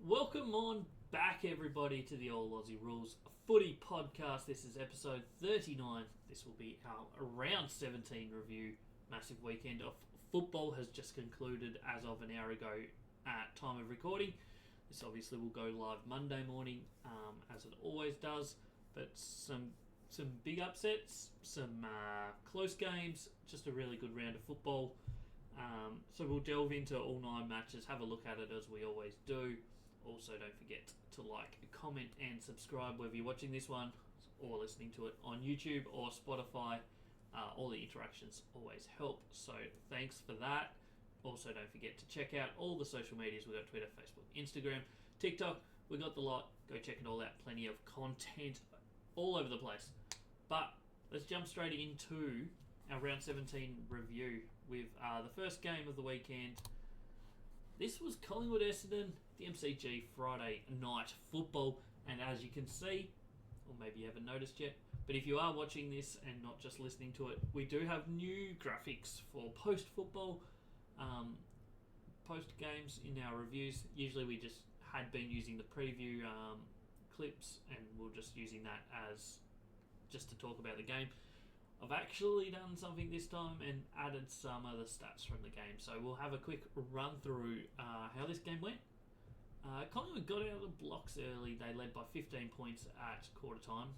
Welcome on back, everybody, to the All Aussie Rules Footy Podcast. This is episode 39. This will be our round 17 review. Massive weekend of football has just concluded as of an hour ago at time of recording. This obviously will go live Monday morning, as it always does. But some big upsets, some close games, just a really good round of football. So we'll delve into all 9 matches, have a look at it as we always do. Also, don't forget to like, comment, and subscribe whether you're watching this one or listening to it on YouTube or Spotify. All the interactions always help, so thanks for that. Also, don't forget to check out all the social medias. We've got Twitter, Facebook, Instagram, TikTok. We've got the lot. Go check it all out. Plenty of content all over the place. But let's jump straight into our round 17 review with the first game of the weekend. This was Collingwood Essendon, the MCG Friday night football, and as you can see, or maybe you haven't noticed yet, but if you are watching this and not just listening to it, we do have new graphics for post-football, post-games in our reviews. Usually we just had been using the preview clips, and we're just using that as just to talk about the game. I've actually done something this time and added some other stats from the game. So we'll have a quick run through how this game went. Collingwood got out of the blocks early. They led by 15 points at quarter time.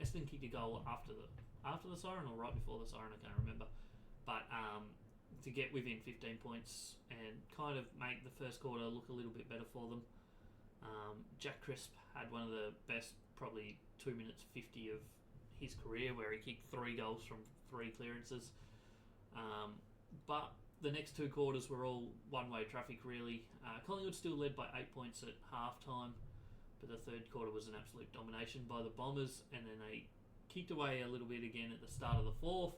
Essendon kicked a goal after the siren or right before the siren, I can't remember. But to get within 15 points and kind of make the first quarter look a little bit better for them. Jack Crisp had one of the best, probably 2 minutes 50 of his career, where he kicked 3 goals from 3 clearances. But the next 2 quarters were all one-way traffic, really. Collingwood still led by 8 points at half-time, but the third quarter was an absolute domination by the Bombers, and then they kicked away a little bit again at the start of the fourth,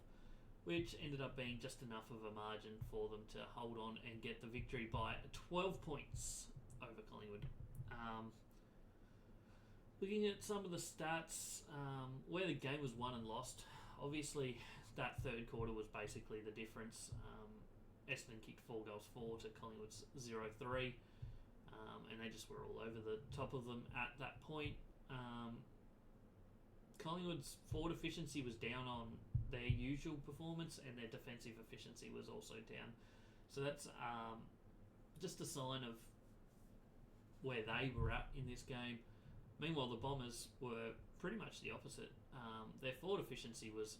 which ended up being just enough of a margin for them to hold on and get the victory by 12 points over Collingwood. Looking at some of the stats, where the game was won and lost, obviously that third quarter was basically the difference. Essendon kicked 4 goals 4 to Collingwood's 0-3, and they just were all over the top of them at that point. Collingwood's forward efficiency was down on their usual performance, and their defensive efficiency was also down. So that's just a sign of where they were at in this game. Meanwhile, the Bombers were pretty much the opposite. Their forward efficiency was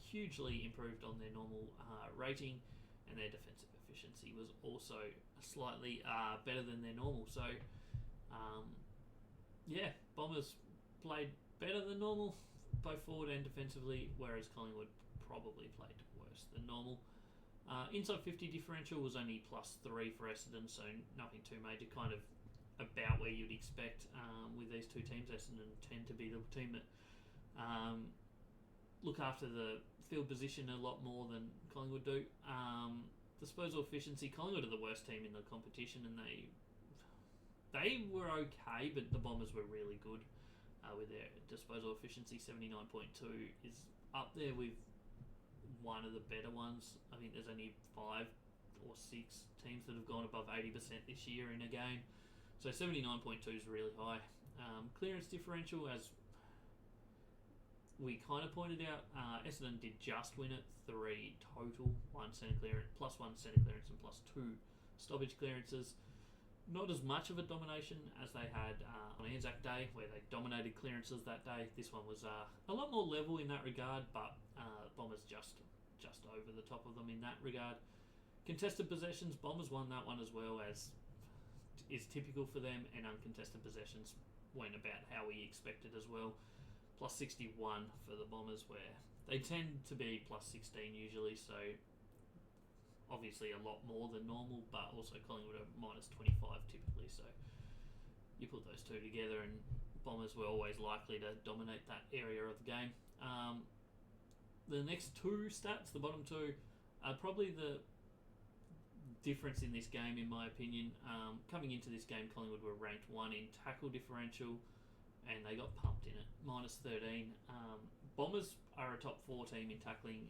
hugely improved on their normal rating, and their defensive efficiency was also slightly better than their normal. So, Bombers played better than normal, both forward and defensively, whereas Collingwood probably played worse than normal. Inside 50 differential was only +3 for Essendon, so nothing too major, kind of about where you'd expect with these two teams. Essendon tend to be the team that look after the field position a lot more than Collingwood do. Disposal efficiency, Collingwood are the worst team in the competition, and they were okay, but the Bombers were really good with their disposal efficiency. 79.2 is up there with one of the better ones. I think there's only 5 or 6 teams that have gone above 80% this year in a game. So 79.2 is really high. Clearance differential, as we kind of pointed out, Essendon did just win it, 3 total, 1 centre clearance, +1 centre clearance and +2 stoppage clearances. Not as much of a domination as they had on Anzac Day, where they dominated clearances that day. This one was a lot more level in that regard, but Bombers just over the top of them in that regard. Contested possessions, Bombers won that one as well, as is typical for them, and uncontested possessions went about how we expected as well. +61 for the Bombers, where they tend to be +16 usually, so obviously a lot more than normal, but also Collingwood are -25 typically, so you put those two together and Bombers were always likely to dominate that area of the game. The next 2 stats, the bottom 2, are probably the difference in this game, in my opinion. Coming into this game, Collingwood were ranked 1 in tackle differential, and they got pumped in it, -13. Bombers are a top 4 team in tackling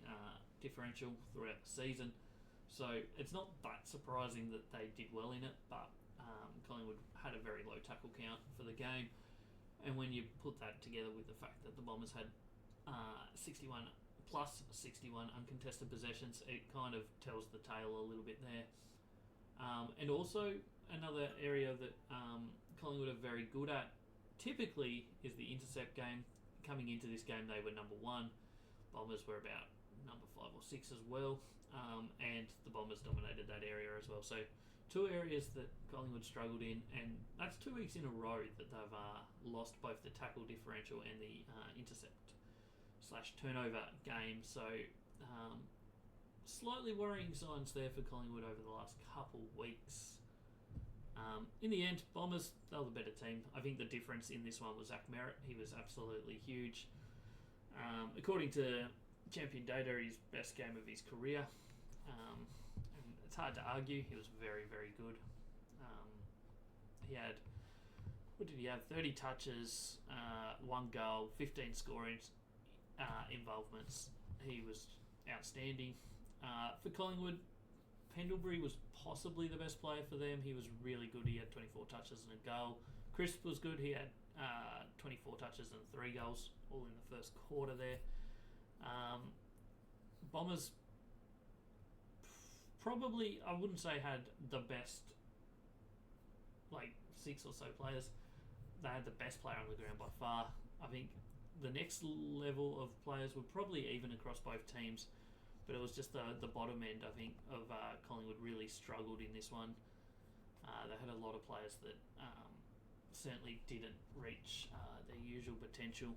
differential throughout the season, so it's not that surprising that they did well in it, but Collingwood had a very low tackle count for the game. And when you put that together with the fact that the Bombers had 61 plus 61 uncontested possessions, it kind of tells the tale a little bit there. And also another area that Collingwood are very good at typically is the intercept game. Coming into this game, they were number 1. Bombers were about number 5 or 6 as well, and the Bombers dominated that area as well. So 2 areas that Collingwood struggled in, and that's 2 weeks in a row that they've lost both the tackle differential and the intercept/turnover game. So slightly worrying signs there for Collingwood over the last couple weeks. In the end, Bombers, they were the better team. I think the difference in this one was Zach Merritt. He was absolutely huge. According to Champion Data, his best game of his career. And it's hard to argue. He was very, very good. He had, what did he have? 30 touches, 1 goal, 15 scoring involvements. He was outstanding. For Collingwood, Pendlebury was possibly the best player for them. He was really good. He had 24 touches and a goal. Crisp was good. He had 24 touches and 3 goals, all in the first quarter there. Bombers probably, I wouldn't say had the best, 6 or so players. They had the best player on the ground by far. I think the next level of players were probably even across both teams, but it was just the bottom end, I think, of Collingwood really struggled in this one. They had a lot of players that certainly didn't reach their usual potential.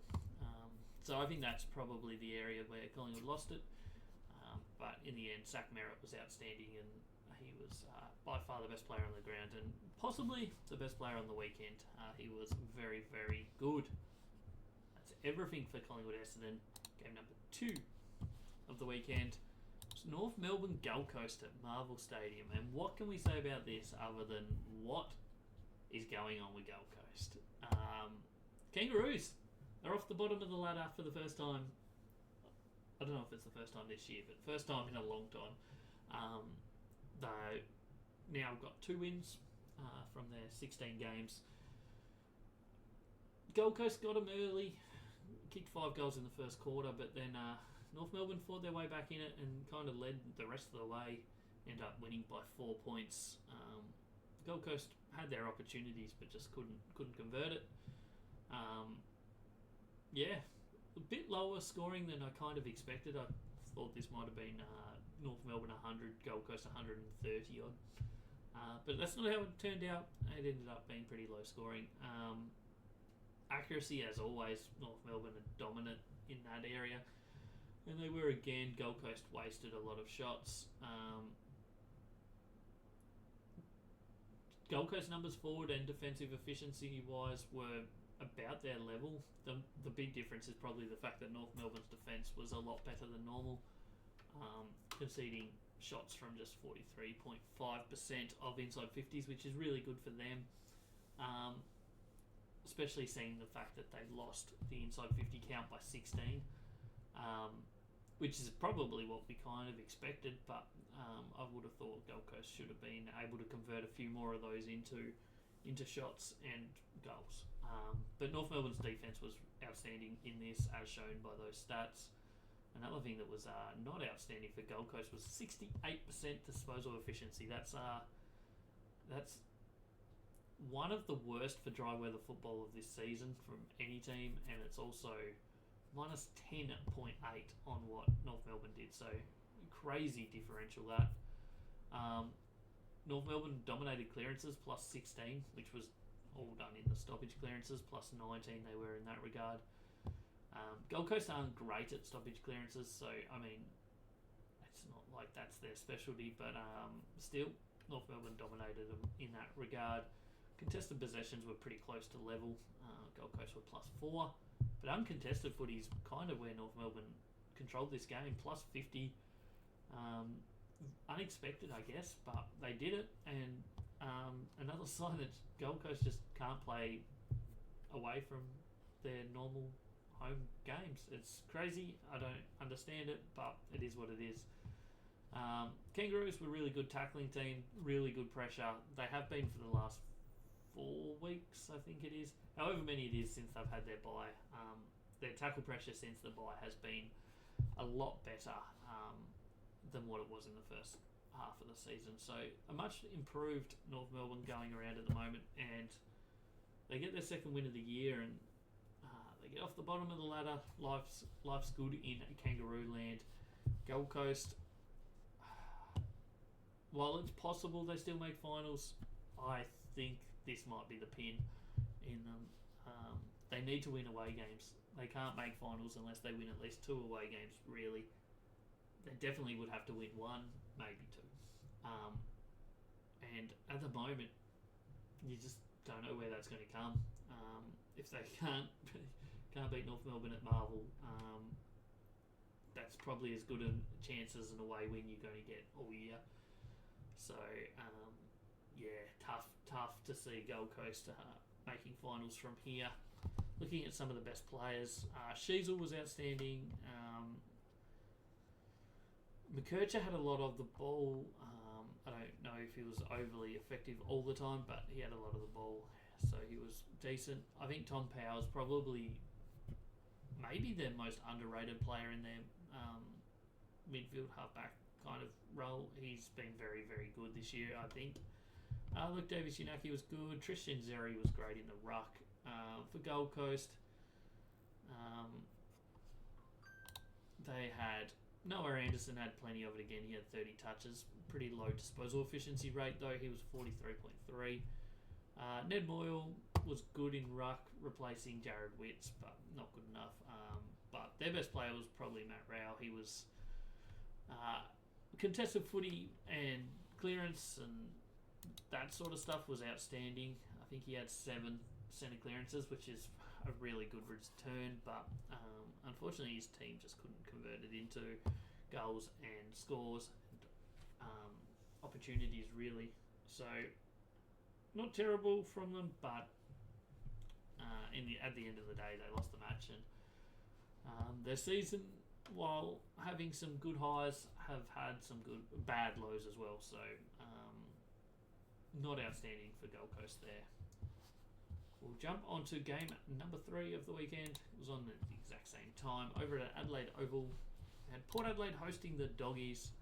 So I think that's probably the area where Collingwood lost it. But in the end, Zach Merritt was outstanding, and he was by far the best player on the ground and possibly the best player on the weekend. He was very, very good. That's everything for Collingwood Essendon. Game number 2 of the weekend. It's North Melbourne Gold Coast at Marvel Stadium. And what can we say about this other than what is going on with Gold Coast? Kangaroos, they're off the bottom of the ladder for the first time. I don't know if it's the first time this year, but first time in a long time. They now got 2 wins from their 16 games. Gold Coast got them early, kicked 5 goals in the first quarter, but then North Melbourne fought their way back in it and kind of led the rest of the way. Ended up winning by 4 points. Gold Coast had their opportunities, but just couldn't convert it. A bit lower scoring than I kind of expected. I thought this might have been North Melbourne 100, Gold Coast 130 odd. But that's not how it turned out. It ended up being pretty low scoring. Accuracy, as always, North Melbourne are dominant in that area. And they were again. Gold Coast wasted a lot of shots. Gold Coast numbers forward and defensive efficiency wise were about their level. The big difference is probably the fact that North Melbourne's defence was a lot better than normal, conceding shots from just 43.5% of inside 50s, which is really good for them, especially seeing the fact that they lost the inside 50 count by 16, which is probably what we kind of expected, but I would have thought Gold Coast should have been able to convert a few more of those into shots and goals. But North Melbourne's defence was outstanding in this, as shown by those stats. Another thing that was not outstanding for Gold Coast was 68% disposal efficiency. That's one of the worst for dry weather football of this season from any team, and it's also minus 10.8 on what North Melbourne did. So crazy differential that. North Melbourne dominated clearances plus 16, which was all done in the stoppage clearances, plus 19 they were in that regard. Gold Coast aren't great at stoppage clearances, so I mean, it's not like that's their specialty, but still, North Melbourne dominated them in that regard. Contested possessions were pretty close to level. Gold Coast were plus 4, but uncontested footy is kind of where North Melbourne controlled this game, plus 50. Unexpected, I guess, but they did it, and another sign that Gold Coast just can't play away from their normal home games. It's crazy. I don't understand it, but it is what it is. Kangaroos were a really good tackling team, really good pressure. They have been for the last 4 I think it is. However many it is since they've had their bye. Their tackle pressure since the bye has been a lot better than what it was in the first half of the season. So a much improved North Melbourne going around at the moment, and they get their second win of the year, and they get off the bottom of the ladder. Life's good in Kangaroo Land. Gold Coast, while it's possible they still make finals, I think this might be the pin in them. They need to win away games. They can't make finals unless they win at least 2 away games, really. They definitely would have to win 1, maybe 2. And at the moment, you just don't know where that's going to come. If they can't beat North Melbourne at Marvel, that's probably as good a chance as an away win you're going to get all year. So, tough to see Gold Coast making finals from here. Looking at some of the best players, Sheasel was outstanding. McKercher had a lot of the ball. I don't know if he was overly effective all the time, but he had a lot of the ball, so he was decent. I think Tom Powers probably maybe their most underrated player in their midfield halfback kind of role. He's been very, very good this year, I think. Luke Davis-Unaki was good. Tristan Zeri was great in the ruck. For Gold Coast, they had Noah Anderson had plenty of it again. He had 30 touches. Pretty low disposal efficiency rate though. He was 43.3. Ned Moyle was good in ruck, replacing Jared Witts, but not good enough. But their best player was probably Matt Rao. He was contested footy and clearance and that sort of stuff was outstanding. I think he had 7 centre clearances, which is a really good return, but unfortunately his team just couldn't convert it into goals and scores and opportunities, really. So not terrible from them, but at the end of the day they lost the match, and their season, while having some good highs, have had some bad lows as well. So not outstanding for Gold Coast there. We'll jump on to game number 3 of the weekend. It was on at the exact same time over at Adelaide Oval. We had Port Adelaide hosting the Doggies.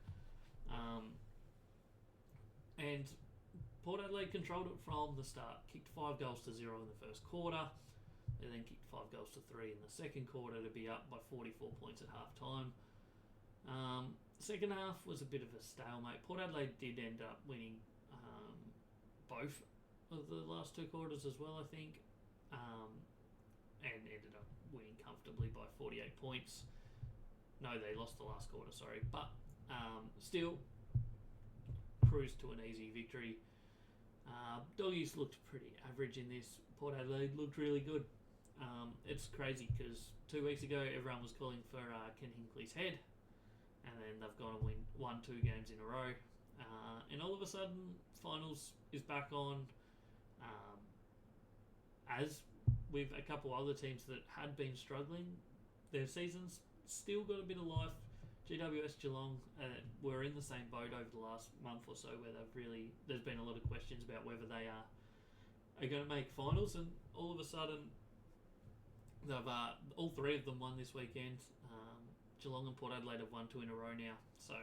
And Port Adelaide controlled it from the start. Kicked 5 goals to 0 in the first quarter. They then kicked 5 goals to 3 in the second quarter to be up by 44 points at half time. Second half was a bit of a stalemate. Port Adelaide did end up winning both of the last 2 quarters as well, I think, and ended up winning comfortably by 48 points. No, they lost the last quarter, sorry, but still cruised to an easy victory. Doggies looked pretty average in this. Port Adelaide looked really good. It's crazy because 2 weeks ago everyone was calling for Ken Hinkley's head, and then they've gone and won 2 games in a row, and all of a sudden finals is back on. As with a couple other teams that had been struggling, their seasons still got a bit of life. GWS Geelong were in the same boat over the last month or so, where there's been a lot of questions about whether they are going to make finals, and all of a sudden they've all 3 of them won this weekend. Geelong and Port Adelaide have won 2 in a row now, so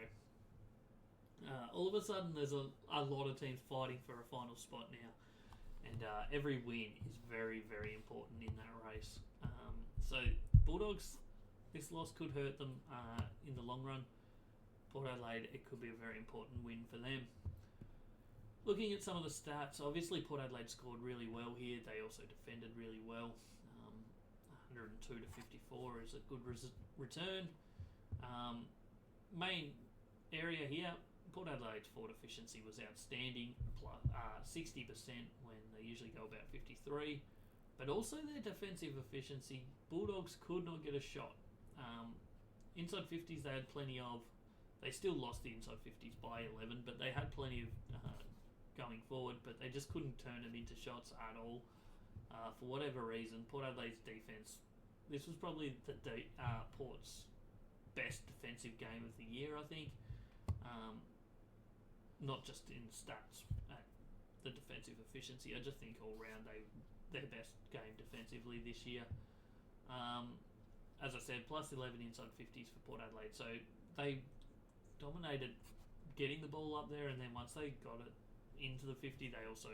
all of a sudden there's a lot of teams fighting for a final spot now. And every win is very, very important in that race. So Bulldogs, this loss could hurt them in the long run. Port Adelaide, it could be a very important win for them. Looking at some of the stats, obviously Port Adelaide scored really well here. They also defended really well. 102 to 54 is a good return. Main area here, Port Adelaide's forward efficiency was outstanding, plus 60% when they usually go about 53. But also their defensive efficiency, Bulldogs could not get a shot. Inside 50s they had plenty of. They still lost the inside 50s by 11, but they had plenty of going forward, but they just couldn't turn them into shots at all. For whatever reason, Port Adelaide's defence, this was probably Port's best defensive game of the year, I think. Not just in stats, the defensive efficiency. I just think all round their best game defensively this year. As I said, plus 11 inside 50s for Port Adelaide. So they dominated getting the ball up there, and then once they got it into the 50, they also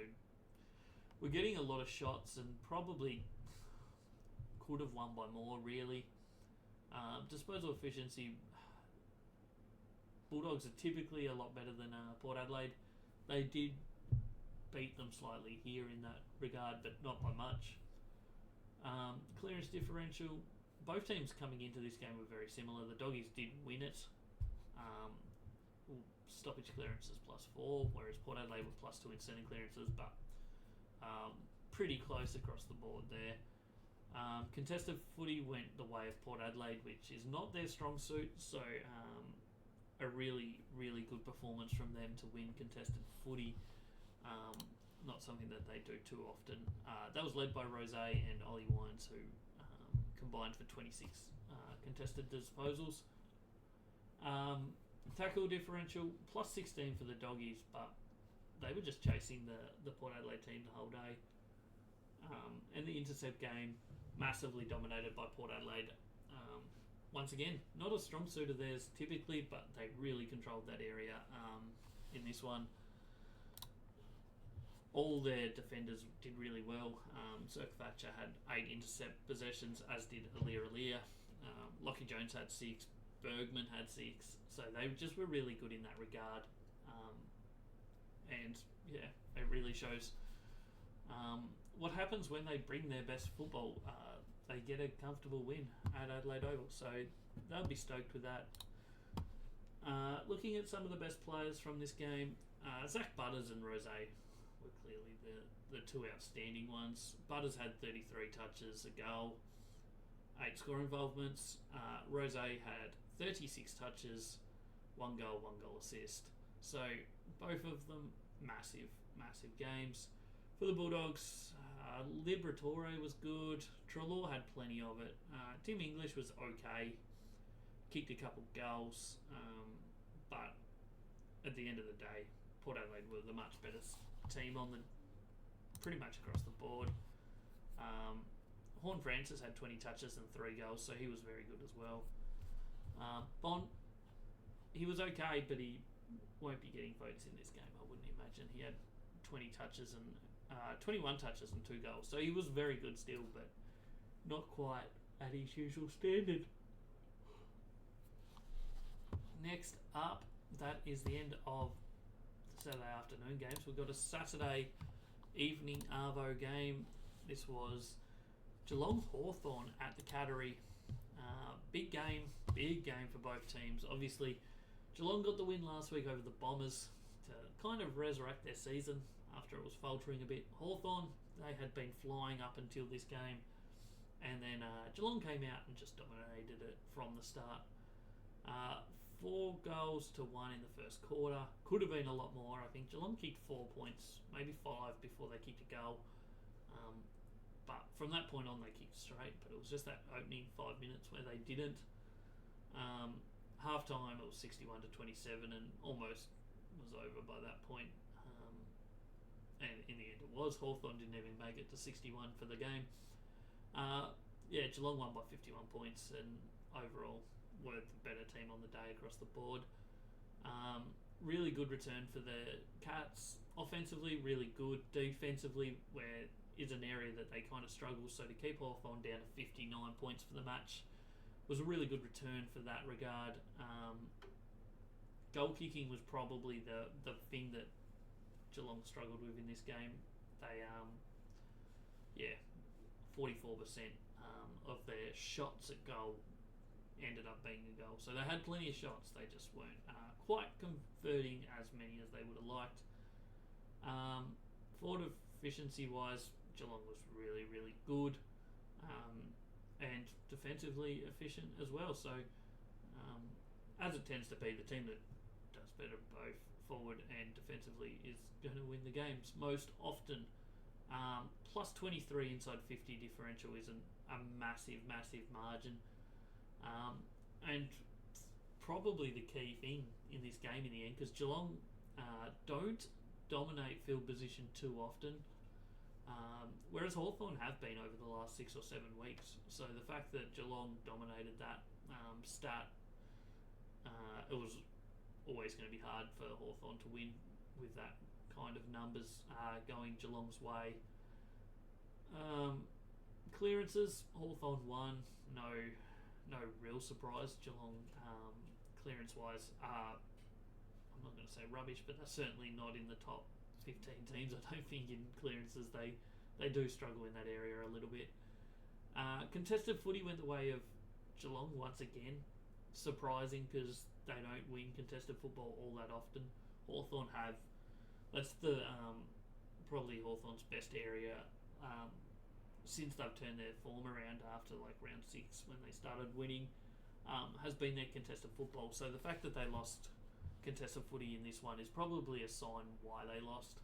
were getting a lot of shots and probably could have won by more, really. Disposal efficiency, Bulldogs are typically a lot better than Port Adelaide. They did beat them slightly here in that regard, but not by much. Clearance differential, both teams coming into this game were very similar. The Doggies did win it. Stoppage clearances +4, whereas Port Adelaide were +2 in centre clearances, but pretty close across the board there. Contested footy went the way of Port Adelaide, which is not their strong suit, so a really, really good performance from them to win contested footy. Not something that they do too often. That was led by Rose and Ollie Wines, who combined for 26 contested disposals. Tackle differential +16 for the Doggies, but they were just chasing the Port Adelaide team the whole day. And the intercept game, massively dominated by Port Adelaide. Once again, not a strong suit of theirs typically, but they really controlled that area in this one. All their defenders did really well. Cirque Thatcher had 8 intercept possessions, as did Alir. Lockie Jones had 6. Bergman had 6. So they just were really good in that regard. And yeah, it really shows what happens when they bring their best football. They get a comfortable win at Adelaide Oval. So they'll be stoked with that. Looking at some of the best players from this game, Zach Butters and Rose were clearly the two outstanding ones. Butters had 33 touches, a goal, 8 score involvements. Rose had 36 touches, 1 goal, 1 goal assist. So both of them massive games. For the Bulldogs, Liberatore was good. Treloar had plenty of it. Tim English was okay. Kicked a couple goals. But at the end of the day, Port Adelaide were the much better team on pretty much across the board. Horn Francis had 20 touches and 3 goals, so he was very good as well. Bont, he was okay, but he won't be getting votes in this game, I wouldn't imagine. He had 21 touches and 2 goals, so he was very good still, but not quite at his usual standard. Next up, that is the end of the Saturday afternoon games. We've got a Saturday evening Arvo game. This was Geelong Hawthorn at the Cattery. Big game for both teams. Obviously, Geelong got the win last week over the Bombers to kind of resurrect their season after it was faltering a bit. Hawthorn, they had been flying up until this game, and then Geelong came out and just dominated it from the start. 4 goals to 1 in the first quarter. Could have been a lot more. I think Geelong kicked 4 points, maybe 5 before they kicked a goal. But from that point on, they kicked straight. But it was just that opening 5 minutes where they didn't. Half time, it was 61 to 27, and almost was over by that point. And in the end, it was. Hawthorn didn't even make it to 61 for the game. Geelong won by 51 points, and overall were the better team on the day across the board. Really good return for the Cats. Offensively, really good. Defensively, where is an area that they kind of struggle. So to keep Hawthorn down to 59 points for the match was a really good return for that regard. Goal kicking was probably the thing that Geelong struggled with in this game. They 44% of their shots at goal ended up being a goal. So they had plenty of shots, they just weren't quite converting as many as they would have liked. Forward efficiency wise, Geelong was really, really good, and defensively efficient as well. So as it tends to be, the team that does better both forward and defensively is going to win the games most often. Plus 23 inside 50 differential isn't a massive margin. And probably the key thing in this game in the end, because Geelong don't dominate field position too often. whereas Hawthorn have been over the last 6 or 7 weeks. So the fact that Geelong dominated that stat, it was always going to be hard for Hawthorn to win with that kind of numbers going Geelong's way. Clearances, Hawthorn won. No real surprise. Geelong clearance-wise are, I'm not going to say rubbish, but they're certainly not in the top 15 teams. I don't think in clearances they do struggle in that area a little bit. Contested footy went the way of Geelong once again. Surprising because they don't win contested football all that often. Hawthorn have. That's the probably Hawthorn's best area since they've turned their form around after like round 6 when they started winning. Has been their contested football. So the fact that they lost contested footy in this one is probably a sign why they lost.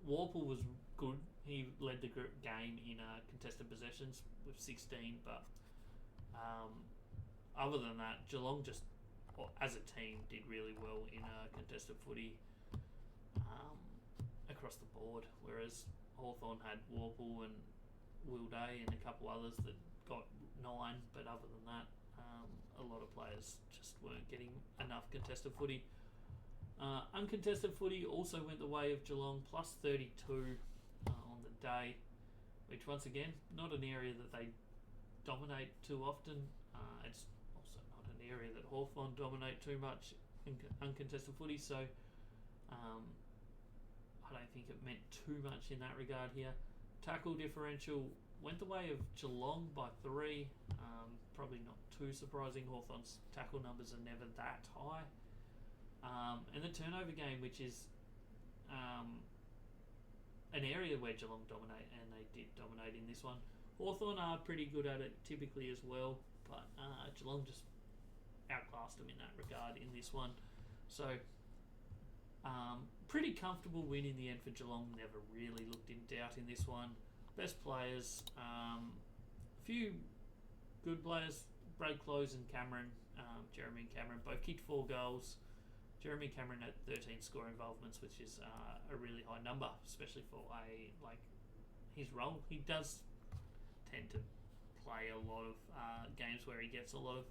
Warple was good. He led the game in contested possessions with 16, but other than that, Geelong just, as a team, did really well in contested footy across the board, whereas Hawthorn had Warple and Will Day and a couple others that got 9, but other than that, a lot of players just weren't getting enough contested footy. Uncontested footy also went the way of Geelong, plus 32 on the day, which once again, not an area that they dominate too often. It's also not an area that Hawthorn dominate too much in uncontested footy, so I don't think it meant too much in that regard here. Tackle differential went the way of Geelong by 3. Probably not too surprising. Hawthorn's tackle numbers are never that high. And the turnover game, which is an area where Geelong dominate, and they did dominate in this one. Hawthorn are pretty good at it typically as well, but Geelong just outclassed them in that regard in this one. So pretty comfortable win in the end for Geelong. Never really looked in doubt in this one. Best players, a few good players, Brad Close and Cameron, Jeremy and Cameron, both kicked 4 goals. Jeremy Cameron had 13 score involvements, which is a really high number, especially for his role. He does tend to play a lot of games where he gets a lot of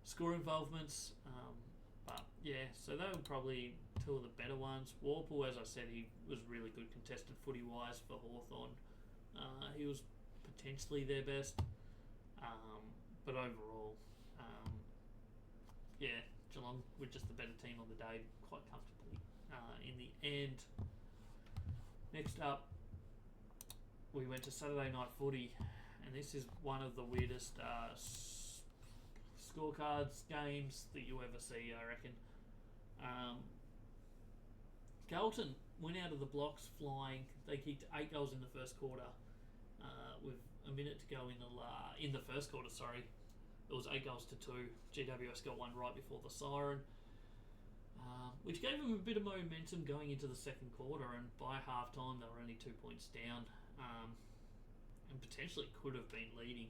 score involvements. But yeah, so they were probably 2 of the better ones. Warple, as I said, he was really good contested footy-wise for Hawthorn. He was potentially their best. But overall, yeah, Geelong were just the better team on the day, quite comfortably in the end. Next up, we went to Saturday night footy, and this is one of the weirdest scorecards games that you ever see, I reckon. Carlton went out of the blocks flying. They kicked 8 goals in the first quarter with a minute to go in the first quarter. Sorry, it was 8 goals to 2. GWS got one right before the siren, which gave them a bit of momentum going into the second quarter. And by half time, they were only 2 points down, and potentially could have been leading.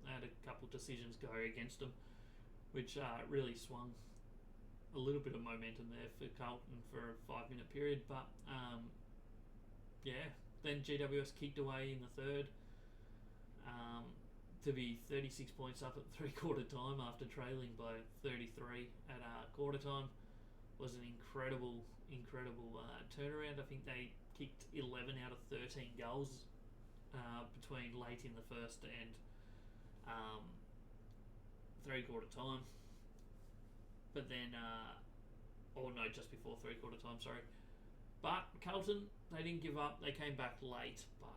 They had a couple of decisions go against them, which really swung a little bit of momentum there for Carlton for a 5-minute period. But yeah, then GWS kicked away in the third to be 36 points up at 3/4 time after trailing by 33 at quarter time. Was an incredible turnaround. I think they kicked 11 out of 13 goals between late in the first and 3/4 time. But then, just before 3/4 time, sorry. But Carlton, they didn't give up. They came back late, but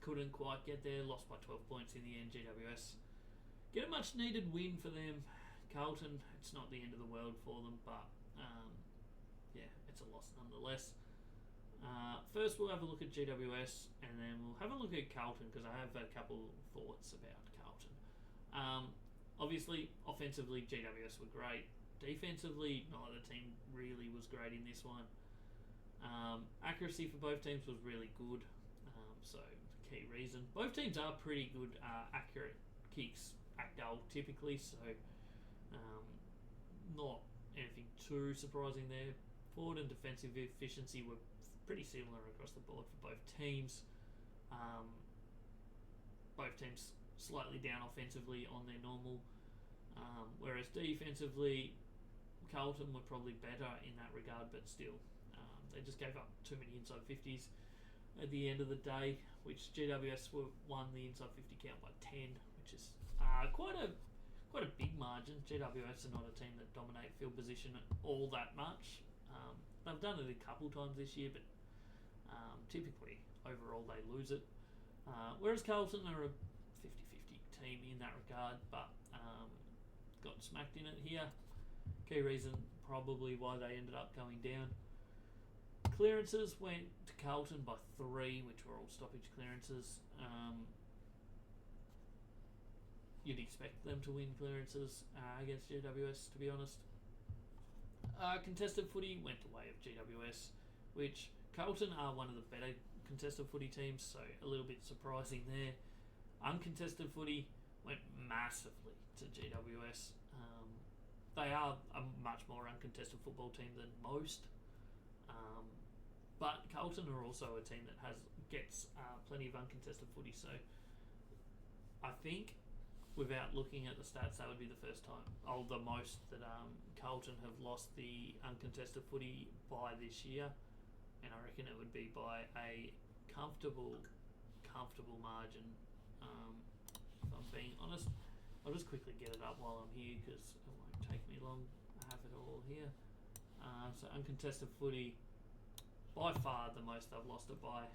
couldn't quite get there. Lost by 12 points in the end. GWS get a much needed win for them. Carlton, it's not the end of the world for them, but yeah, it's a loss nonetheless. First, we'll have a look at GWS, and then we'll have a look at Carlton, because I have a couple thoughts about Carlton. Obviously, offensively, GWS were great. Defensively, neither team really was great in this one. Accuracy for both teams was really good, so the key reason. Both teams are pretty good accurate kicks at goal typically, so not anything too surprising there. Forward and defensive efficiency were pretty similar across the board for both teams. Both teams slightly down offensively on their normal, whereas defensively, Carlton were probably better in that regard, but still, they just gave up too many inside 50s at the end of the day, which GWS won the inside 50 count by 10, which is quite a big margin. GWS are not a team that dominate field position all that much. They've done it a couple times this year, but typically overall they lose it. Whereas Carlton are a 50-50 team in that regard, but got smacked in it here. Key reason probably why they ended up going down. Clearances went to Carlton by 3, which were all stoppage clearances. You'd expect them to win clearances against GWS, to be honest. Contested footy went the way of GWS, which Carlton are one of the better contested footy teams, so a little bit surprising there. Uncontested footy went massively to GWS. They are a much more uncontested football team than most. But Carlton are also a team that gets plenty of uncontested footy, so I think without looking at the stats, that would be the first time, the most that Carlton have lost the uncontested footy by this year, and I reckon it would be by a comfortable margin. If I'm being honest, I'll just quickly get it up while I'm here because it won't take me long. I have it all here. So uncontested footy, by far the most I've lost it by.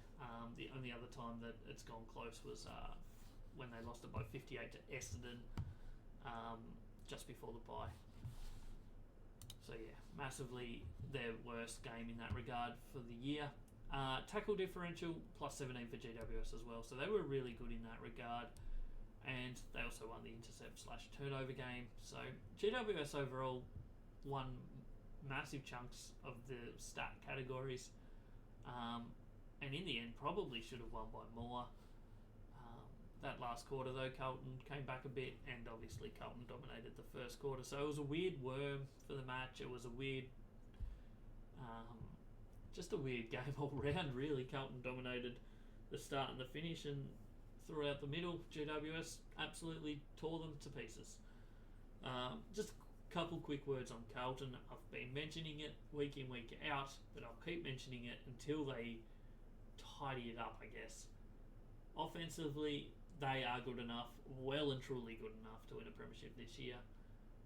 The only other time that it's gone close was when they lost it by 58 to Essendon just before the bye. So yeah, massively their worst game in that regard for the year. Tackle differential plus 17 for GWS as well, so they were really good in that regard, and they also won the intercept/turnover game. So GWS overall won massive chunks of the stat categories, and in the end probably should have won by more. That last quarter though, Carlton came back a bit, and obviously Carlton dominated the first quarter, so it was a weird worm for the match. It was a weird just a weird game all round really. Carlton dominated the start and the finish, and throughout the middle GWS absolutely tore them to pieces. Just a couple quick words on Carlton. I've been mentioning it week in, week out, but I'll keep mentioning it until they tidy it up, I guess. Offensively, they are good enough, well and truly good enough to win a premiership this year.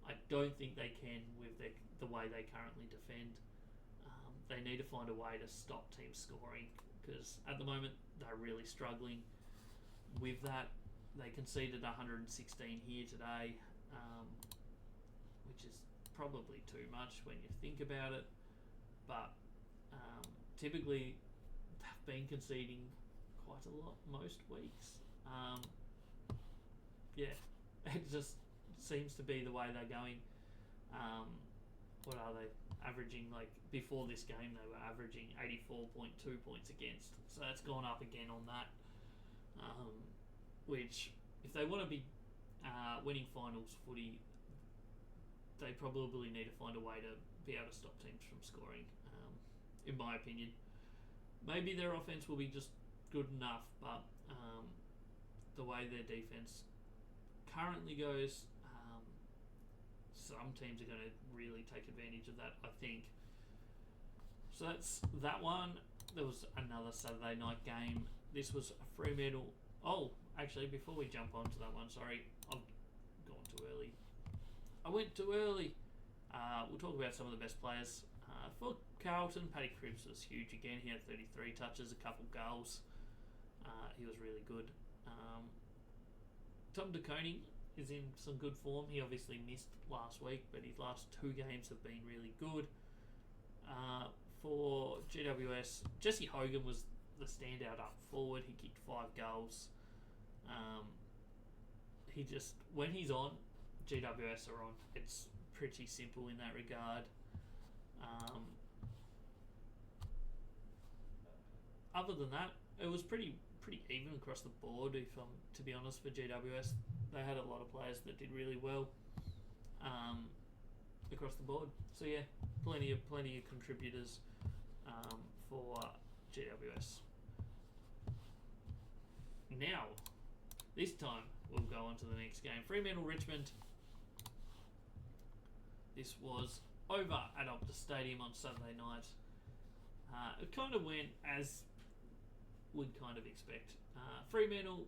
I don't think they can with the way they currently defend. They need to find a way to stop teams scoring, because at the moment they're really struggling with that. They conceded 116 here today, which is probably too much when you think about it, but typically they've been conceding quite a lot most weeks. It just seems to be the way they're going. What are they averaging? Like before this game they were averaging 84.2 points against, so that's gone up again on that, which if they want to be winning finals footy, they probably need to find a way to be able to stop teams from scoring, in my opinion. Maybe their offense will be just good enough, but the way their defense currently goes, some teams are going to really take advantage of that, I think. So that's that one. There was another Saturday night game. This was a Fremantle. Oh, actually, before we jump onto that one, sorry, I've gone too early. I went too early. We'll talk about some of the best players. For Carlton, Paddy Cripps was huge again. He had 33 touches, a couple goals. He was really good. Tom De Koning is in some good form. He obviously missed last week, but his last 2 games have been really good. For GWS, Jesse Hogan was the standout up forward. He kicked 5 goals. When he's on, GWS are on. It's pretty simple in that regard. Other than that, it was pretty even across the board, if I'm to be honest, for GWS. They had a lot of players that did really well across the board. So yeah, plenty of contributors for GWS. Now, this time we'll go on to the next game. Fremantle-Richmond. This was over at Optus Stadium on Saturday night. It kind of went as we'd kind of expect. Fremantle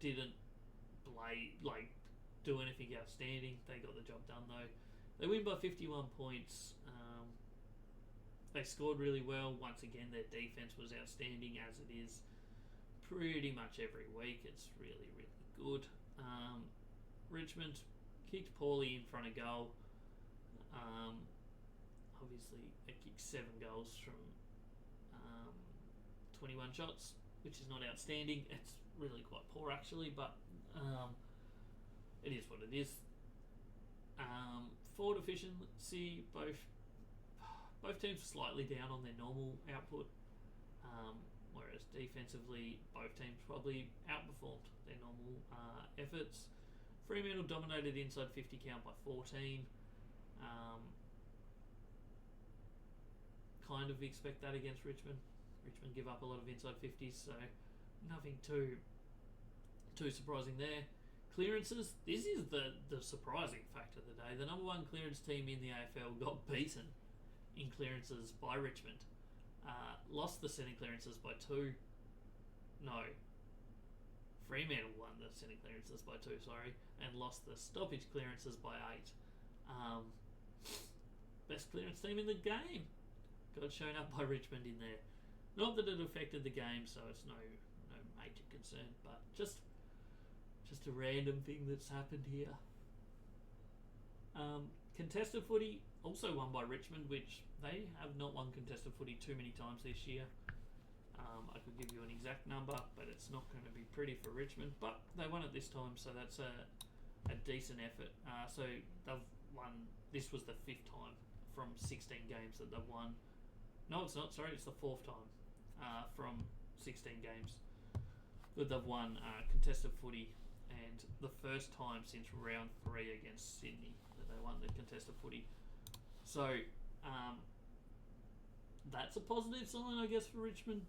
didn't do anything outstanding. They got the job done though. They win by 51 points. They scored really well. Once again, their defense was outstanding, as it is pretty much every week. It's really, really good. Richmond kicked poorly in front of goal. Obviously, they kicked 7 goals from 21 shots, which is not outstanding. It's really quite poor, actually, but it is what it is. Forward efficiency, both teams are slightly down on their normal output, whereas defensively, both teams probably outperformed their normal efforts. Fremantle dominated inside 50 count by 14. Kind of expect that against Richmond. Richmond give up a lot of inside 50s, so nothing too surprising there. Clearances, this is the surprising fact of the day. The number one clearance team in the AFL got beaten in clearances by Richmond. Lost the centre clearances by 2. No. Fremantle won the centre clearances by 2, and lost the stoppage clearances by 8. Best clearance team in the game got shown up by Richmond in there. Not that it affected the game, so it's no major concern, but just a random thing that's happened here. Contested footy also won by Richmond, which they have not won contested footy too many times this year. I could give you an exact number, but it's not going to be pretty for Richmond. But they won it this time, so that's a decent effort. So they've won. This was the 5th time from 16 games that they've won. No, it's not. Sorry, it's the 4th time from 16 games that they've won contested footy, and the first time since round 3 against Sydney that they won the contested footy. So that's a positive sign, I guess, for Richmond.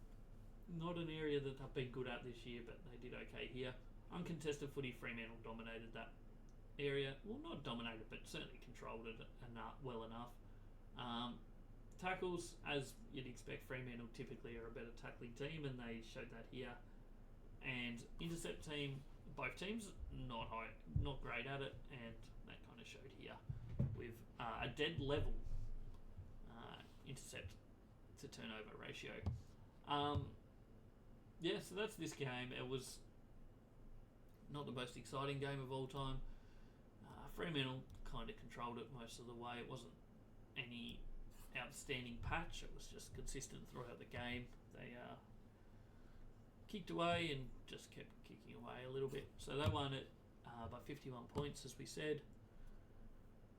Not an area that they've been good at this year, but they did okay here. Uncontested footy, Fremantle dominated that area. Well, not dominated, but certainly controlled it well enough. Tackles, as you'd expect, Fremantle typically are a better tackling team, and they showed that here. And intercept team, both teams not great at it, and that kind of showed here with a dead level intercept to turnover ratio. So that's this game. It was not the most exciting game of all time. Fremantle kind of controlled it most of the way. It wasn't any outstanding patch. It was just consistent throughout the game. They kicked away and just kept kicking away a little bit. So they won it by 51 points, as we said.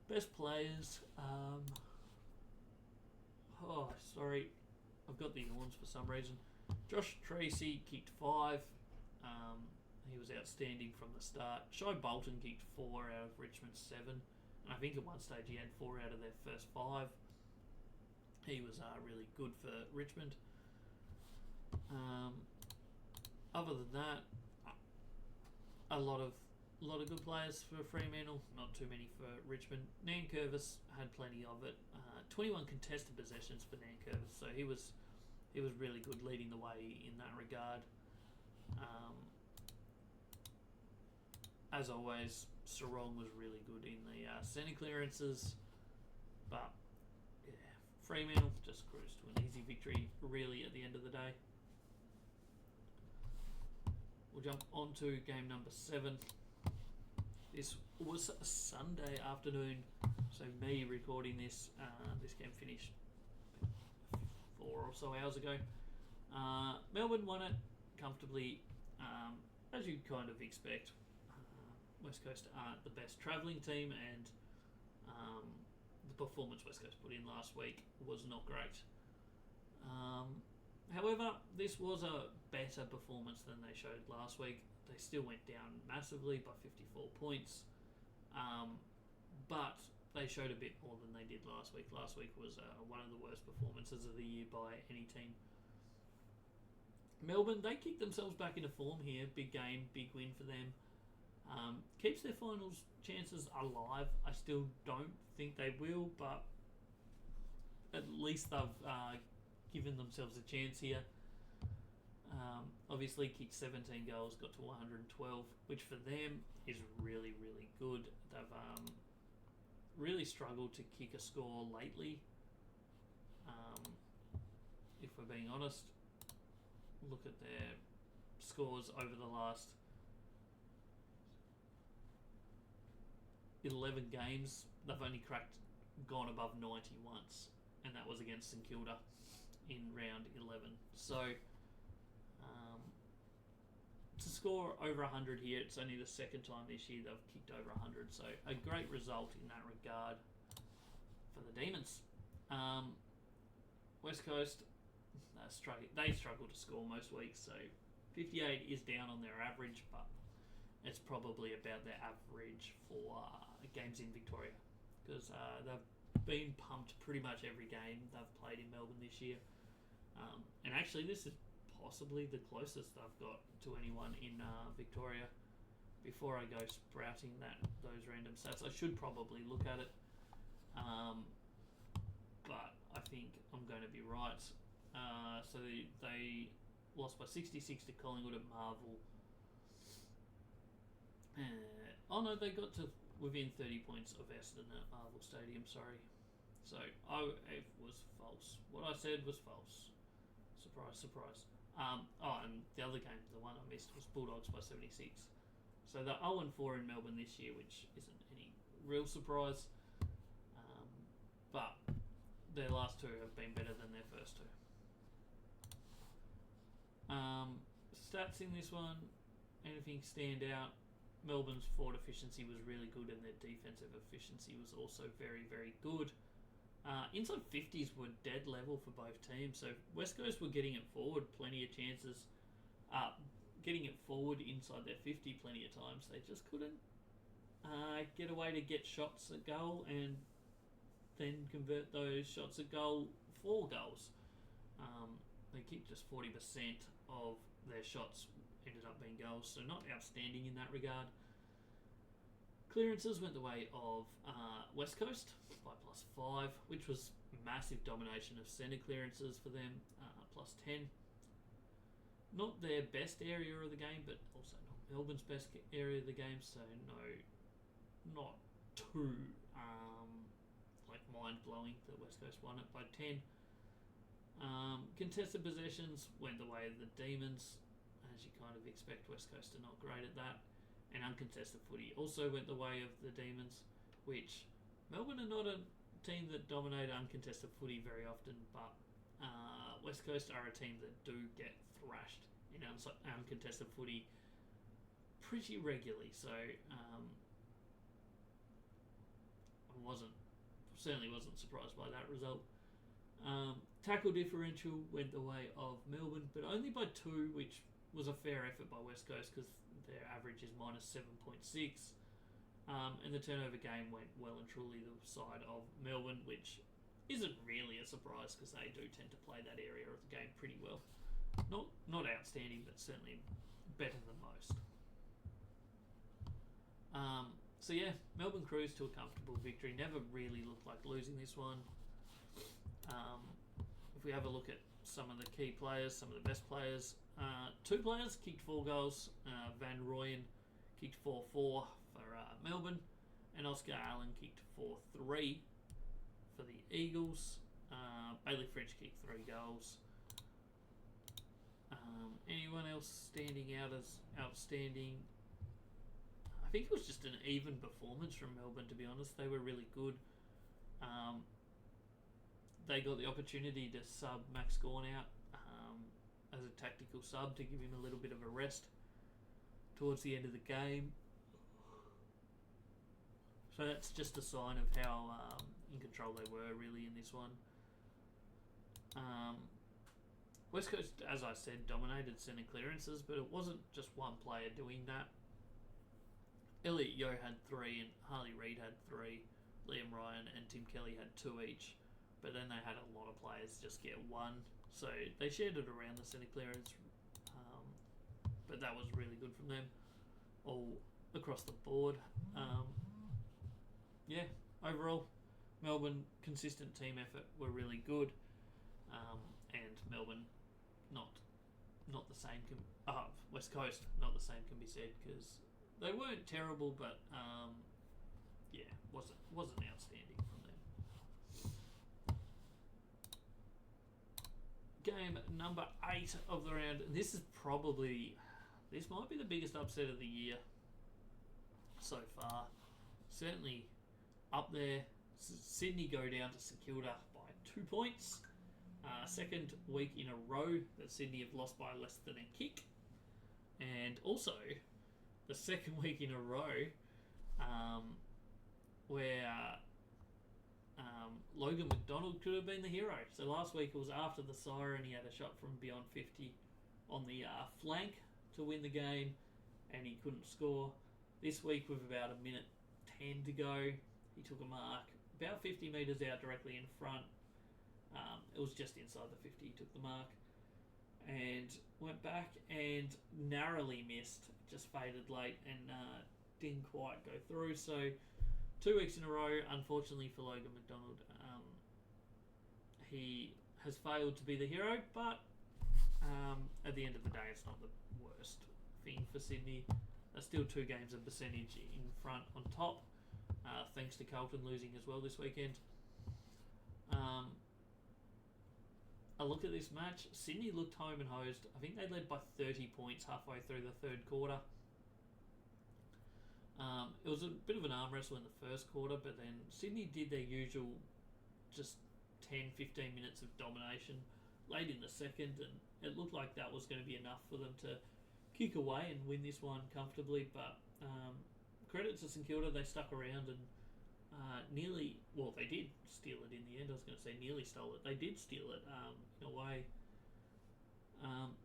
Best players. I've got the yawns for some reason. Josh Tracy kicked 5. He was outstanding from the start. Shai Bolton kicked 4 out of Richmond's 7. And I think at one stage he had 4 out of their first 5. He was really good for Richmond. Other than that, a lot of good players for Fremantle. Not too many for Richmond. Nankervis had plenty of it. 21 contested possessions for Nankervis, so he was really good, leading the way in that regard. As always, Sarong was really good in the centre clearances, but Fremantle just cruised to an easy victory, really, at the end of the day. We'll jump on to game number 7. This was a Sunday afternoon, so me recording this, this game finished 4 or so hours ago. Melbourne won it comfortably, as you'd kind of expect. West Coast aren't the best travelling team, and the performance West Coast put in last week was not great. However, this was a better performance than they showed last week. They still went down massively by 54 points, but they showed a bit more than they did last week. Last week was one of the worst performances of the year by any team Melbourne, they kicked themselves back into form here. Big game, big win for them. Keeps their finals chances alive. I still don't think they will, but at least they've given themselves a chance here. Obviously, kicked 17 goals, got to 112, which for them is really, really good. They've really struggled to kick a score lately. If we're being honest, look at their scores over the last 11 games. They've only gone above 90 once, and that was against St Kilda in round 11. So to score over 100 here, it's only the second time this year they've kicked over 100. So a great result in that regard for the Demons. West Coast, they struggle to score most weeks, so 58 is down on their average, but it's probably about their average for games in Victoria, because they've been pumped pretty much every game they've played in Melbourne this year. And actually, this is possibly the closest they've got to anyone in Victoria. Before I go sprouting those random stats, I should probably look at it. But I think I'm going to be right. So they lost by 66 to Collingwood at Marvel. No, they got to within 30 points of Essendon at Marvel Stadium, sorry. So it was false. What I said was false. Surprise, surprise. And the other game, the one I missed, was Bulldogs by 76. So they're 0-4 in Melbourne this year, which isn't any real surprise. But their last two have been better than their first two. Stats in this one, anything stand out? Melbourne's forward efficiency was really good, and their defensive efficiency was also very, very good. Inside 50s were dead level for both teams, so West Coast were getting it forward plenty of chances, getting it forward inside their 50 plenty of times. They just couldn't get away to get shots at goal and then convert those shots at goal for goals. They kicked just 40% of their shots ended up being goals, so not outstanding in that regard. Clearances went the way of West Coast by +5, which was massive domination of centre clearances for them, +10. Not their best area of the game, but also not Melbourne's best area of the game, so not too mind-blowing that West Coast won it by 10. Contested possessions went the way of the Demons, as you kind of expect. West Coast are not great at that. And uncontested footy also went the way of the Demons, which Melbourne are not a team that dominate uncontested footy very often, but West Coast are a team that do get thrashed in uncontested footy pretty regularly. So I certainly wasn't surprised by that result. Tackle differential went the way of Melbourne, but only by 2, which was a fair effort by West Coast because their average is -7.6. And the turnover game went well and truly the side of Melbourne, which isn't really a surprise because they do tend to play that area of the game pretty well. Not outstanding, but certainly better than most. So yeah, Melbourne cruised to a comfortable victory. Never really looked like losing this one. If we have a look at some of the key players, some of the best players, 2 players kicked 4 goals. Van Rooyen kicked 4-4 for Melbourne, and Oscar Allen kicked 4-3 for the Eagles. Bailey French kicked 3 goals. Anyone else standing out as outstanding? I think it was just an even performance from Melbourne, to be honest. They were really good. They got the opportunity to sub Max Gawn out as a tactical sub to give him a little bit of a rest towards the end of the game. So that's just a sign of how in control they were really in this one. West Coast, as I said, dominated centre clearances, but it wasn't just one player doing that. Elliot Yeo had 3 and Harley Reid had 3. Liam Ryan and Tim Kelly had 2 each. But then they had a lot of players just get 1. So they shared it around the centre clearance but that was really good from them all across the board. Yeah, overall, Melbourne consistent team effort were really good, and Melbourne not the same. West Coast not the same can be said because they weren't terrible, but yeah, wasn't outstanding from them. Game number 8 of the round. This might be the biggest upset of the year so far. Certainly up there. Sydney go down to St Kilda by 2 points. Second week in a row that Sydney have lost by less than a kick. And also the second week in a row where Logan McDonald could have been the hero. So last week it was after the siren. He had a shot from beyond 50 on the flank to win the game, and he couldn't score. This week with about a minute 10 to go, he took a mark about 50 metres out directly in front. It was just inside the 50 he took the mark, and went back and narrowly missed, just faded late and didn't quite go through. So 2 weeks in a row, unfortunately for Logan McDonald, he has failed to be the hero, but at the end of the day it's not the worst thing for Sydney. They're still 2 games of percentage in front on top, thanks to Carlton losing as well this weekend. I look at this match. Sydney looked home and hosed. I think they led by 30 points halfway through the third quarter. It was a bit of an arm wrestle in the first quarter, but then Sydney did their usual just 10-15 minutes of domination late in the second, and it looked like that was going to be enough for them to kick away and win this one comfortably. But credit to St Kilda, they stuck around and they did steal it in the end. I was going to say nearly stole it. They did steal it in a way.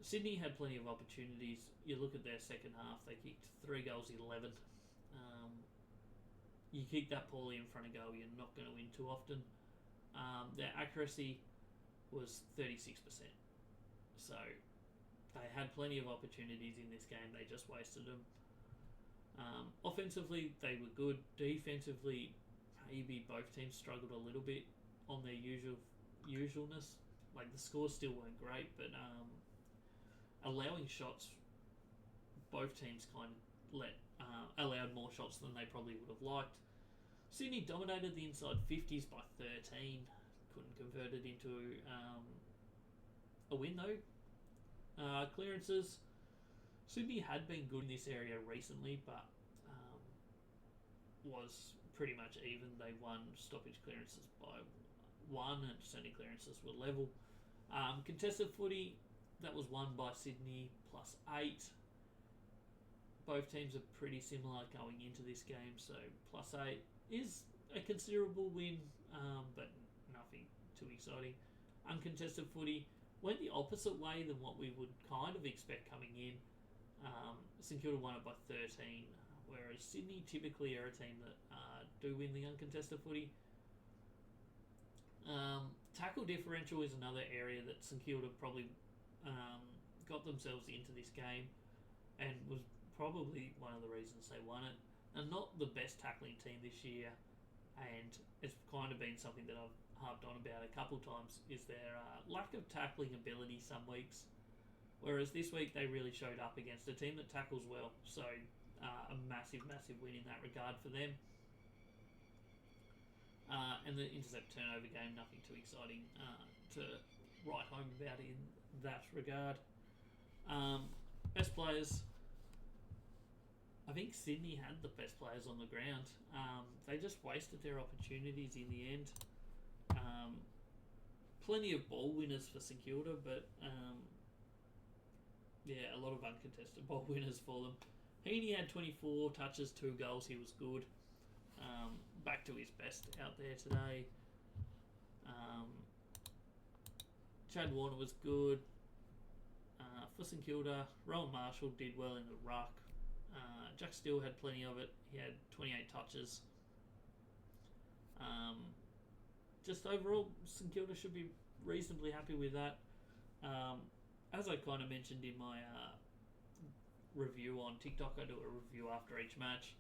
Sydney had plenty of opportunities. You look at their second half, they kicked 3 goals in 11. You kick that poorly in front of goal, you're not going to win too often. Their accuracy was 36%. So they had plenty of opportunities in this game, they just wasted them. Offensively, they were good. Defensively, maybe both teams struggled a little bit on their usualness. Like, the scores still weren't great, but allowing shots, both teams kind of allowed more shots than they probably would have liked. Sydney dominated the inside 50s by 13. Couldn't convert it into a win though. Clearances. Sydney had been good in this area recently, but was pretty much even. They won stoppage clearances by 1, and centre clearances were level. Contested footy, that was won by Sydney +8. Both teams are pretty similar going into this game, so +8 is a considerable win, but nothing too exciting. Uncontested footy went the opposite way than what we would kind of expect coming in. St Kilda won it by 13, whereas Sydney typically are a team that do win the uncontested footy. Tackle differential is another area that St Kilda probably got themselves into this game, and was probably one of the reasons they won it. And not the best tackling team this year, and it's kind of been something that I've harped on about a couple times, is their lack of tackling ability some weeks. Whereas this week they really showed up against a team that tackles well. So a massive win in that regard for them. And the intercept turnover game, nothing too exciting to write home about in that regard. Best players. I think Sydney had the best players on the ground. They just wasted their opportunities in the end. Plenty of ball winners for St Kilda, but a lot of uncontested ball winners for them. Heaney had 24 touches, 2 goals. He was good. Back to his best out there today. Chad Warner was good. For St Kilda, Rowan Marshall did well in the ruck. Jack Steele had plenty of it. He had 28 touches. Just overall, St Kilda should be reasonably happy with that. As I kind of mentioned in my review on TikTok. I do a review after each match.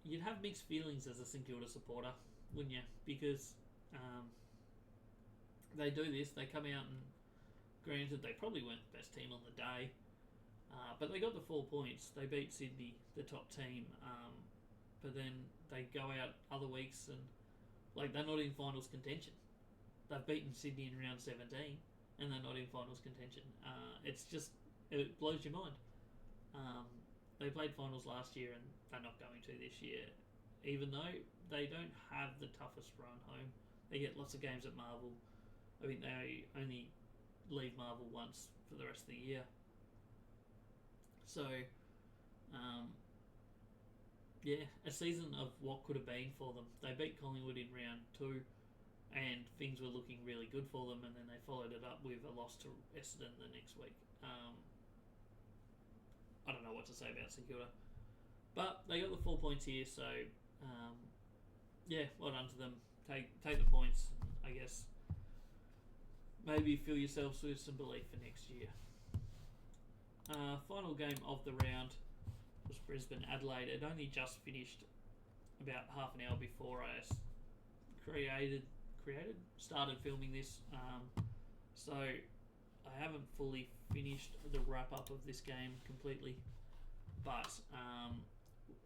You'd have mixed feelings as a St Kilda supporter, wouldn't you? Because they do this. They come out and, granted, they probably weren't the best team on the day, but they got the 4 points. They beat Sydney, the top team, but then they go out other weeks and they're not in finals contention. They've beaten Sydney in round 17, and they're not in finals contention. It blows your mind. They played finals last year, and they're not going to this year, even though they don't have the toughest run home. They get lots of games at Marvel. I think they only leave Marvel once for the rest of the year. So, a season of what could have been for them. They beat Collingwood in round 2, and things were looking really good for them, and then they followed it up with a loss to Essendon the next week. I don't know what to say about St Kilda, but they got the 4 points here, so well done to them. Take the points, I guess. Maybe fill yourselves with some belief for next year. Final game of the round was Brisbane Adelaide. It only just finished about half an hour before I started filming this. So I haven't fully finished the wrap up of this game completely, but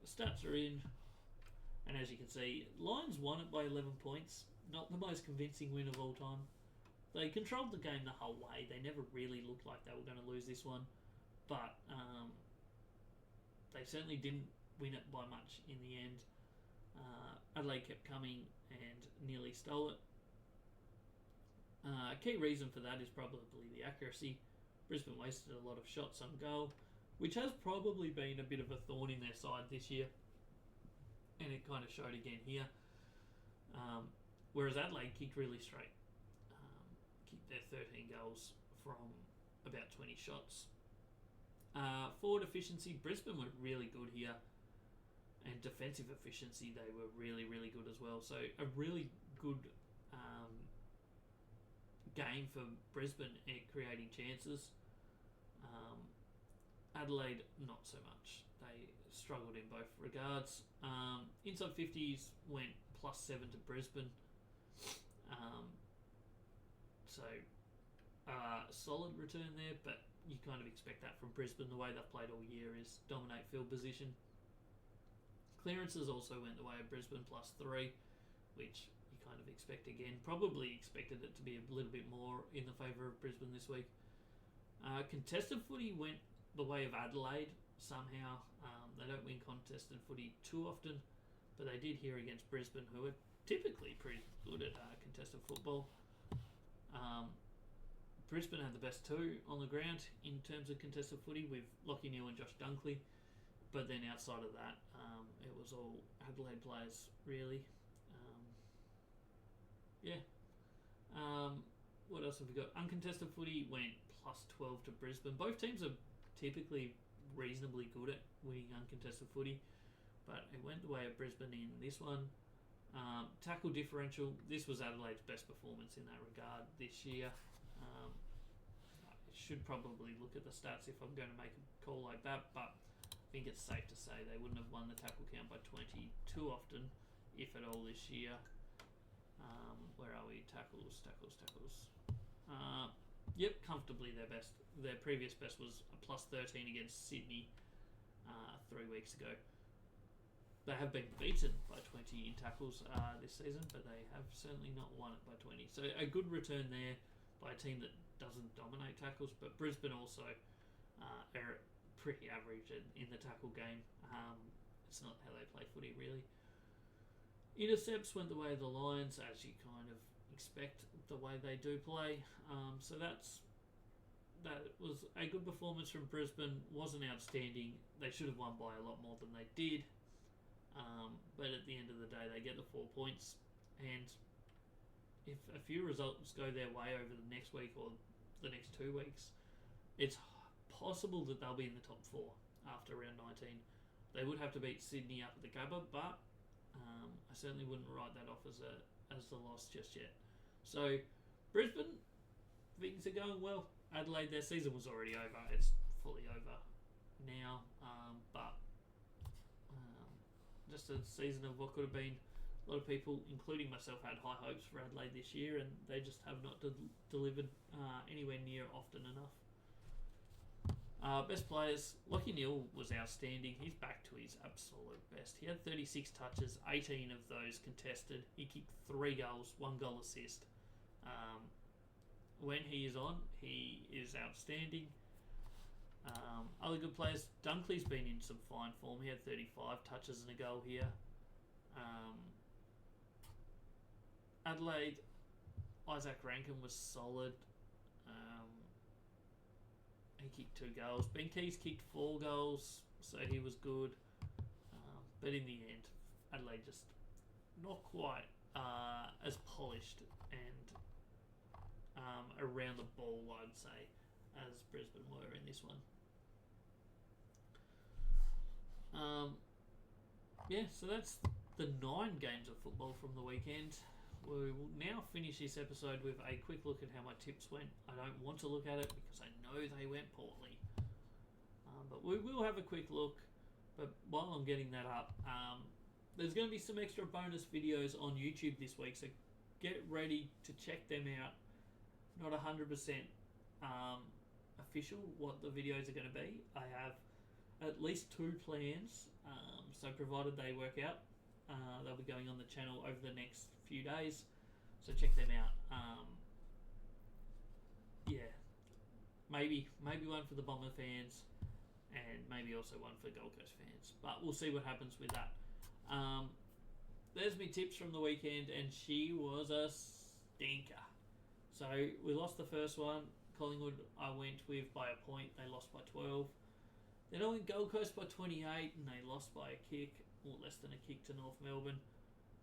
stats are in, and as you can see, Lions won it by 11 points. Not the most convincing win of all time. They controlled the game the whole way. They never really looked like they were going to lose this one, but they certainly didn't win it by much in the end. Adelaide kept coming and nearly stole it. A key reason for that is probably the accuracy. Brisbane wasted a lot of shots on goal, which has probably been a bit of a thorn in their side this year, and it kind of showed again here. Whereas Adelaide kicked really straight. Kicked their 13 goals from about 20 shots. Forward efficiency, Brisbane were really good here, and defensive efficiency, they were really, really good as well. So a really good game for Brisbane at creating chances. Adelaide, not so much. They struggled in both regards. Inside 50s went +7 to Brisbane. Solid return there, but you kind of expect that from Brisbane. The way they've played all year is dominate field position. Clearances also went the way of Brisbane, +3, which you kind of expect again. Probably expected it to be a little bit more in the favour of Brisbane this week. Contested footy went the way of Adelaide somehow. They don't win contested footy too often, but they did here against Brisbane, who are typically pretty good at contested football. Brisbane had the best two on the ground in terms of contested footy with Lachie Neale and Josh Dunkley, but then outside of that, it was all Adelaide players, really. What else have we got? Uncontested footy went +12 to Brisbane. Both teams are typically reasonably good at winning uncontested footy, but it went the way of Brisbane in this one. Tackle differential, this was Adelaide's best performance in that regard this year. I should probably look at the stats if I'm going to make a call like that, but I think it's safe to say they wouldn't have won the tackle count by 20 too often, if at all, this year. Where are we? Tackles. Comfortably their best. Their previous best was a +13 against Sydney 3 weeks ago. They have been beaten by 20 in tackles this season, but they have certainly not won it by 20. So a good return there by a team that doesn't dominate tackles, but Brisbane also are pretty average in the tackle game. It's not how they play footy, really. Intercepts went the way of the Lions, as you kind of expect the way they do play. So that was a good performance from Brisbane. Wasn't outstanding. They should have won by a lot more than they did. But at the end of the day, they get the 4 points. And if a few results go their way over the next week or the next 2 weeks, it's possible that they'll be in the top 4 after round 19. They would have to beat Sydney up at the Gabba, but I certainly wouldn't write that off as the loss just yet. So Brisbane, things are going well. Adelaide, their season was already over. It's fully over now, but just a season of what could have been. A lot of people, including myself, had high hopes for Adelaide this year, and they just have not delivered anywhere near often enough. Best players, Lachie Neale was outstanding. He's back to his absolute best. He had 36 touches, 18 of those contested. He kicked 3 goals, 1 goal assist. When he is on, he is outstanding. Other good players, Dunkley's been in some fine form. He had 35 touches and a goal here. Adelaide, Isaac Rankin was solid. He kicked 2 goals. Ben Keys kicked 4 goals, so he was good. But in the end, Adelaide just not quite as polished and around the ball, I'd say, as Brisbane were in this one. So that's the 9 games of football from the weekend. We will now finish this episode with a quick look at how my tips went. I don't want to look at it because I know they went poorly. But we will have a quick look. But while I'm getting that up, there's going to be some extra bonus videos on YouTube this week, so get ready to check them out. Not 100% official what the videos are going to be. I have at least 2 plans, so provided they work out, they'll be going on the channel over the next few days, so check them out. Maybe one for the Bomber fans, and maybe also one for Gold Coast fans, but we'll see what happens with that. There's my tips from the weekend, and she was a stinker. So we lost the first one. Collingwood I went with by a point. They lost by 12. Then I went Gold Coast by 28, and they lost by a kick, or less than a kick, to North Melbourne.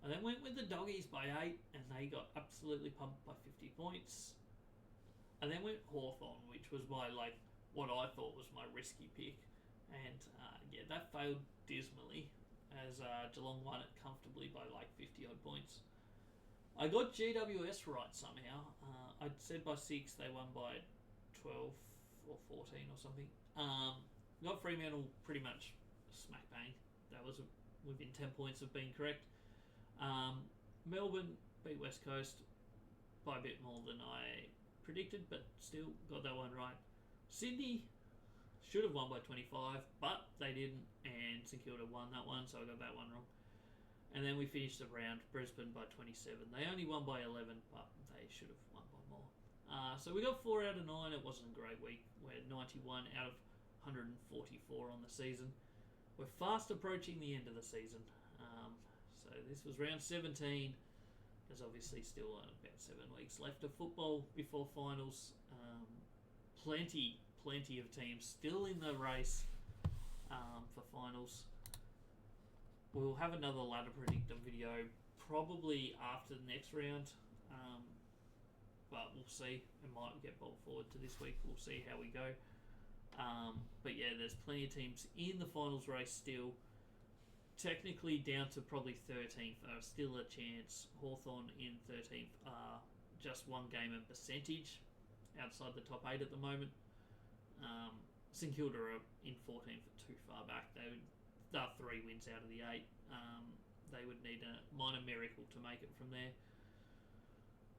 I then went with the Doggies by 8, and they got absolutely pumped by 50 points. I then went Hawthorn, which was my, what I thought was my risky pick. And, that failed dismally, as Geelong won it comfortably by 50-odd points. I got GWS right somehow. I'd said by 6, they won by 12 or 14 or something. Got Fremantle pretty much smack bang. That was within 10 points of being correct. Melbourne beat West Coast by a bit more than I predicted, but still got that one right. Sydney should have won by 25, but they didn't, and St Kilda won that one, so I got that one wrong. And then we finished the round, Brisbane by 27. They only won by 11, but they should have won by more. So we got 4 out of 9. It wasn't a great week. We're 91 out of 144 on the season. We're fast approaching the end of the season. So this was round 17. There's obviously still about 7 weeks left of football before finals. Plenty of teams still in the race for finals. We'll have another ladder predictor video probably after the next round, but we'll see. It might get brought forward to this week. We'll see how we go. But yeah, there's plenty of teams in the finals race still. Technically down to probably 13th are still a chance. Hawthorn in 13th are just 1 game and percentage outside the top 8 at the moment. St Kilda are in 14th, too far back. They're 3 wins out of the 8. They would need a minor miracle to make it from there.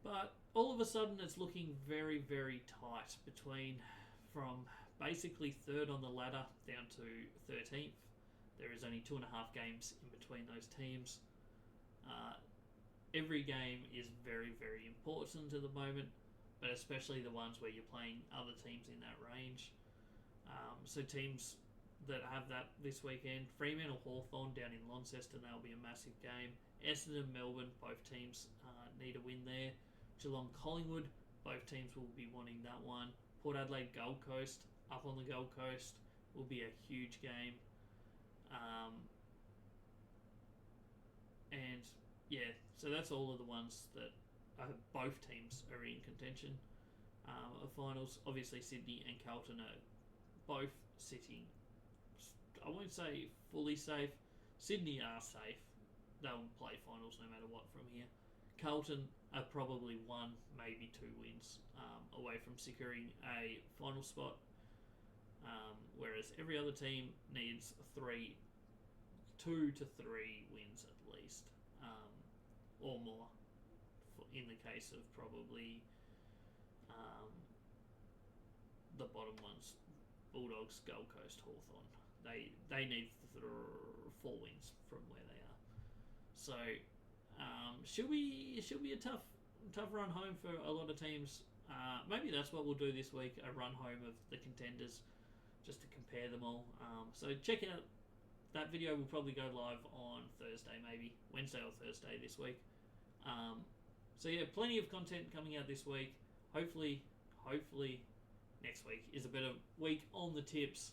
But all of a sudden it's looking very, very tight from basically 3rd on the ladder down to 13th. There is only 2.5 games in between those teams. Every game is very, very important at the moment, but especially the ones where you're playing other teams in that range. So teams that have that this weekend, Fremantle Hawthorn down in Launceston, that'll be a massive game. Essendon Melbourne, both teams need a win there. Geelong Collingwood, both teams will be wanting that one. Port Adelaide Gold Coast, up on the Gold Coast, will be a huge game. So that's all of the ones that both teams are in contention of finals. Obviously Sydney and Carlton are both sitting, I won't say fully safe. Sydney are safe. They'll play finals no matter what from here. Carlton are probably 1, maybe 2 wins away from securing a final spot, whereas every other team needs 2 to 3 wins at least, or more. In the case of probably the bottom ones, Bulldogs, Gold Coast, Hawthorn. They need 4 wins from where they are. So should be a tough run home for a lot of teams. Maybe that's what we'll do this week, a run home of the contenders, just to compare them all. So check out that video. Will probably go live on Thursday, maybe Wednesday or Thursday this week. So yeah, plenty of content coming out this week. Hopefully next week is a better week on the tips.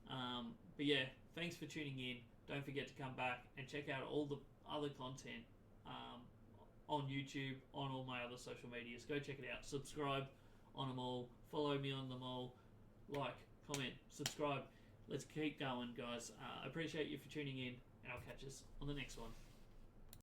But yeah, thanks for tuning in. Don't forget to come back and check out all the other content on YouTube, on all my other social medias. Go check it out. Subscribe on them all. Follow me on them all. Like, comment, subscribe. Let's keep going, guys. I appreciate you for tuning in, and I'll catch us on the next one.